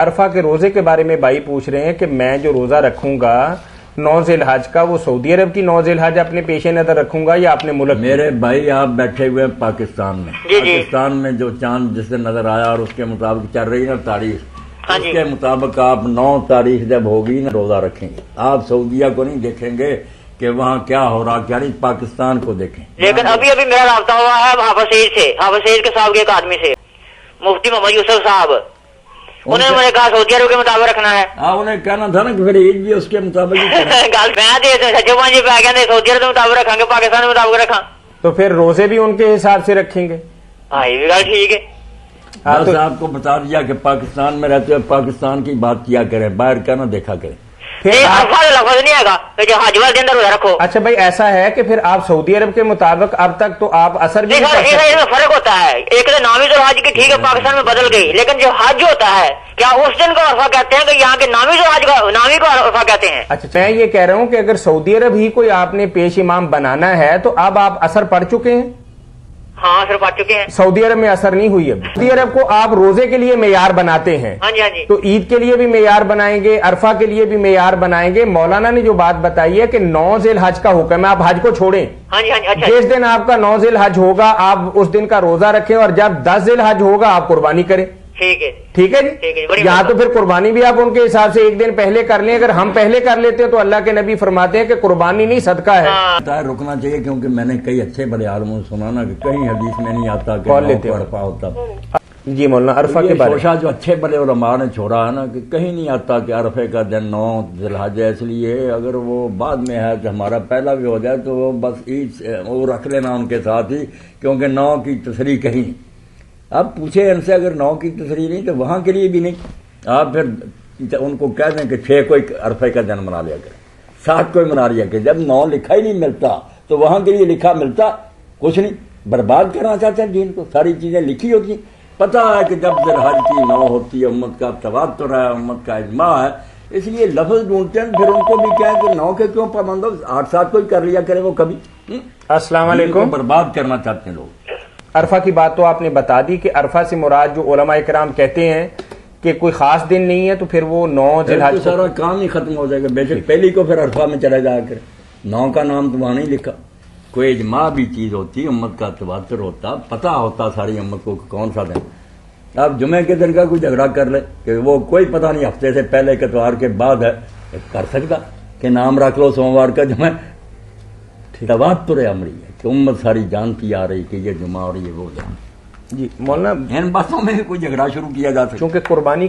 عرفہ کے روزے کے بارے میں بھائی پوچھ رہے ہیں کہ میں جو روزہ رکھوں گا 9 ذی الحج کا، وہ سعودی عرب کی 9 ذی الحج اپنے پیش نظر رکھوں گا یا اپنے ملک؟ میرے بھائی آپ بیٹھے ہوئے ہیں پاکستان میں، پاکستان میں جو چاند جس سے نظر آیا اور اس کے مطابق چل رہی نا تاریخ، اس کے مطابق آپ 9 تاریخ جب ہوگی نا روزہ رکھیں گے۔ آپ سعودیہ کو نہیں دیکھیں گے کہ وہاں کیا ہو رہا، کیا نہیں، پاکستان کو دیکھیں۔ لیکن ابھی میرا رابطہ ہوا ہے حافظ سعید سے، حافظ سعید کے صاحب کے ایک آدمی سے، مفتی محمد یوسف صاحب، انہوں نے مجھے کہا سعودی عرب کے مطابق رکھنا ہے۔ ہاں انہیں کہنا تھا نا کہ پھر عید بھی اس کے مطابق ہی گل میں سچے پانچ پہ گئے سعودی عرب کے مطابق رکھیں گے، پاکستان کے مطابق رکھا تو پھر روزے بھی ان کے حساب سے رکھیں گے؟ ہاں یہ بھی گل ٹھیک ہے۔ بس آپ کو بتا دیا کہ پاکستان میں رہتے ہوئے پاکستان کی بات کیا کریں، باہر کا نہ دیکھا کریں۔ لفظ نہیں ہے گا کہ حج والے دن روزہ رکھو۔ اچھا بھائی ایسا ہے کہ پھر آپ سعودی عرب کے مطابق اب تک تو آپ اثر بھی فرق ہوتا ہے، ایک تو نامی تو حج کی ٹھیک ہے پاکستان میں بدل گئی، لیکن جو حج ہوتا ہے کیا اس دن کو عرفہ کہتے ہیں کہ یہاں کے نامی تو حج نامی کو عرفہ کہتے ہیں؟ اچھا میں یہ کہہ رہا ہوں کہ اگر سعودی عرب ہی کوئی آپ نے پیش امام بنانا ہے تو اب آپ اثر پڑ چکے ہیں؟ ہاں اثر پڑ چکے ہیں۔ سعودی عرب میں اثر نہیں ہوئی اب۔ سعودی عرب کو آپ روزے کے لیے معیار بناتے ہیں، ہاں جی ہاں جی، تو عید کے لیے بھی معیار بنائیں گے، عرفہ کے لیے بھی معیار بنائیں گے۔ مولانا نے جو بات بتائی ہے کہ 9 ذی الحج کا حکم ہے، آپ حج کو چھوڑیں، ہاں جی ہاں جی، اچھا جس دن آپ کا 9 ذی الحج ہوگا آپ اس دن کا روزہ رکھیں، اور جب 10 ذی الحج ہوگا آپ قربانی کریں۔ ٹھیک ہے ٹھیک ہے ٹھیک ہے، جی، بڑی یہاں تو پھر قربانی بھی آپ ان کے حساب سے ایک دن پہلے کر لیں۔ اگر ہم پہلے کر لیتے ہیں تو اللہ کے نبی فرماتے ہیں کہ قربانی نہیں صدقہ ہے۔ رکنا چاہیے، کیونکہ میں نے کئی اچھے بڑے عالموں سے سنا نا کہ کہیں حدیث میں نہیں آتا کہ عرفہ ہوتا۔ جی مولانا عرفہ کے بارے میں جو اچھے بڑے علماء نے چھوڑا ہے نا کہ کہیں نہیں آتا کہ عرفے کا دن 9 ذی الحج ہے، اس لیے اگر وہ بعد میں ہے کہ ہمارا پہلا بھی ہو جائے تو وہ بس عید وہ رکھ لینا ان کے ساتھ ہی، کیونکہ 9 کی تصریح کہیں نہیں۔ اب پوچھے ان سے اگر 9 کی تصریح نہیں تو وہاں کے لیے بھی نہیں، آپ پھر ان کو کہہ دیں کہ 6 کو عرفے کا دن منا لیا کریں، 7 کو منا لیا کریں۔ جب 9 لکھا ہی نہیں ملتا تو وہاں کے لیے لکھا ملتا کچھ نہیں، برباد کرنا چاہتے ہیں دین کو، ساری چیزیں لکھی ہوتی ہیں۔ پتا ہے کہ جب ذی الحج کی 9 ہوتی ہے امت کا تواتر ہے، امت کا اجماع ہے، اس لیے لفظ ڈھونڈتے ہیں، پھر ان کو بھی کہیں کہ 9 کے کیوں پابند ہو، 8-7 کو ہی کر لیا کرے وہ کبھی۔ السلام علیکم۔ برباد کرنا چاہتے ہیں لوگ۔ عرفہ کی بات تو آپ نے بتا دی کہ عرفہ سے مراد جو علماء کرام کہتے ہیں کہ کوئی خاص دن نہیں ہے، تو پھر وہ 9 ذی الحج سارا کام ہی ختم ہو جائے گا۔ بے شک پہلی کو پھر عرفہ میں چلے جایا کرے، 9 کا نام تو وہاں نہیں لکھا۔ کوئی اجماع بھی چیز ہوتی، امت کا تواتر ہوتا، پتہ ہوتا ساری امت کو کون سا دن۔ آپ جمعے کے دن کا کوئی جھگڑا کر لے کہ وہ کوئی پتہ نہیں ہفتے سے پہلے کے اتوار کے بعد ہے، کر سکتا کہ نام رکھ لو سوموار کا جمعہ۔ تواتر امری ہے کہ امت ساری جانتی آ رہی کہ یہ جمعہ اور یہ وہ جان۔ جی مولانا ان باتوں میں کوئی جھگڑا شروع کیا جا سکتا، چونکہ قربانی کے